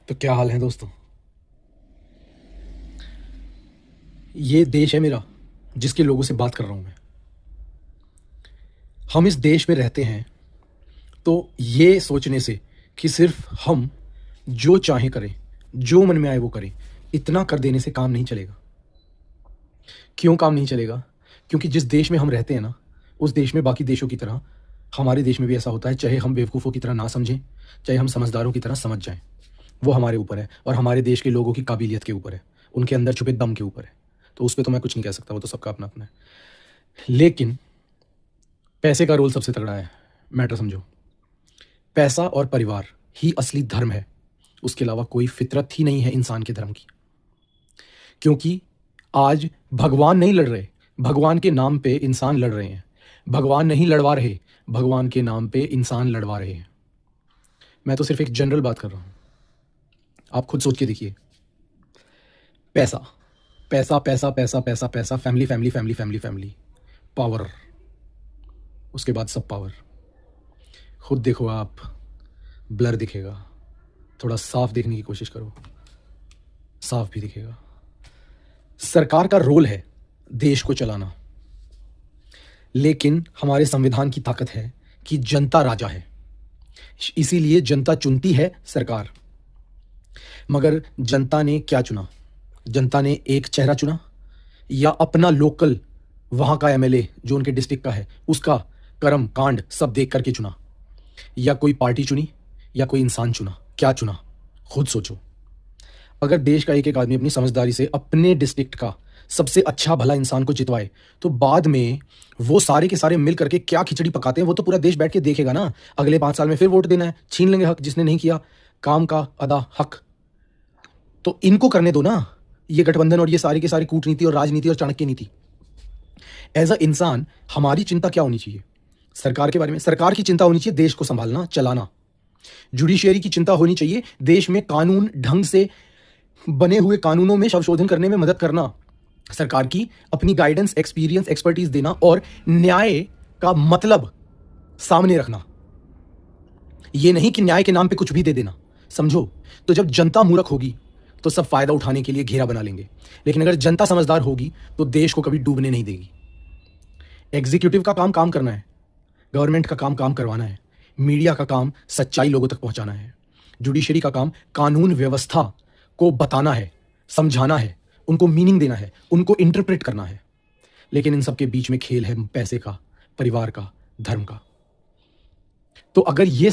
तो क्या हाल है दोस्तों। ये देश है मेरा, जिसके लोगों से बात कर रहा हूं मैं। हम इस देश में रहते हैं तो ये सोचने से कि सिर्फ हम जो चाहें करें, जो मन में आए वो करें, इतना कर देने से काम नहीं चलेगा। क्यों काम नहीं चलेगा? क्योंकि जिस देश में हम रहते हैं ना, उस देश में बाकी देशों की तरह हमारे देश में भी ऐसा होता है। चाहे हम बेवकूफ़ों की तरह ना समझें, चाहे हम समझदारों की तरह समझ जाएं, वो हमारे ऊपर है और हमारे देश के लोगों की काबिलियत के ऊपर है, उनके अंदर छुपे दम के ऊपर है। तो उस पे तो मैं कुछ नहीं कह सकता, वो तो सबका अपना अपना है। लेकिन पैसे का रोल सबसे तगड़ा है। मैटर समझो, पैसा और परिवार ही असली धर्म है। उसके अलावा कोई फितरत ही नहीं है इंसान के धर्म की। क्योंकि आज भगवान नहीं लड़ रहे, भगवान के नाम पे इंसान लड़ रहे हैं। भगवान नहीं लड़वा रहे, भगवान के नाम पे इंसान लड़वा रहे हैं। मैं तो सिर्फ एक जनरल बात कर रहा हूं, आप खुद सोच के देखिए। पैसा पैसा पैसा पैसा पैसा पैसा, family family family family family, power, उसके बाद सब पावर। खुद देखो आप, ब्लर दिखेगा। थोड़ा साफ देखने की कोशिश करो, साफ भी दिखेगा। सरकार का रोल है देश को चलाना, लेकिन हमारे संविधान की ताकत है कि जनता राजा है, इसीलिए जनता चुनती है सरकार। मगर जनता ने क्या चुना? जनता ने एक चेहरा चुना, या अपना लोकल वहां का एमएलए जो उनके डिस्ट्रिक्ट का है उसका कर्म कांड सब देख करके चुना, या कोई पार्टी चुनी, या कोई इंसान चुना? क्या चुना? खुद सोचो। अगर देश का एक एक आदमी अपनी समझदारी से अपने डिस्ट्रिक्ट का सबसे अच्छा भला इंसान को जितवाए, तो बाद में वो सारे के सारे मिल करके क्या खिचड़ी पकाते हैं वो तो पूरा देश बैठ के देखेगा ना। अगले 5 साल में फिर वोट देना है, छीन लेंगे हक जिसने नहीं किया काम का अदा हक। तो इनको करने दो ना, ये गठबंधन और ये सारी की सारी कूटनीति और राजनीति और चाणक्य नीति। एज अ इंसान हमारी चिंता क्या होनी चाहिए? सरकार के बारे में सरकार की चिंता होनी चाहिए देश को संभालना चलाना। जुडिशियरी की चिंता होनी चाहिए देश में कानून ढंग से बने हुए कानूनों में संशोधन करने में मदद करना। सरकार की अपनी गाइडेंस, एक्सपीरियंस, एक्सपर्टीज देना और न्याय का मतलब सामने रखना। यह नहीं कि न्याय के नाम पे कुछ भी दे देना। समझो, तो जब जनता मूर्ख होगी तो सब फायदा उठाने के लिए घेरा बना लेंगे, लेकिन अगर जनता समझदार होगी तो देश को कभी डूबने नहीं देगी। एग्जीक्यूटिव का काम काम करना है, गवर्नमेंट का काम काम करवाना है, मीडिया का काम सच्चाई लोगों तक पहुंचाना है, जुडिशरी का काम कानून व्यवस्था को बताना है, समझाना है, उनको मीनिंग देना है, उनको इंटरप्रेट करना है। लेकिन इन सब के बीच में खेल है पैसे का, परिवार का, धर्म का। तो अगर ये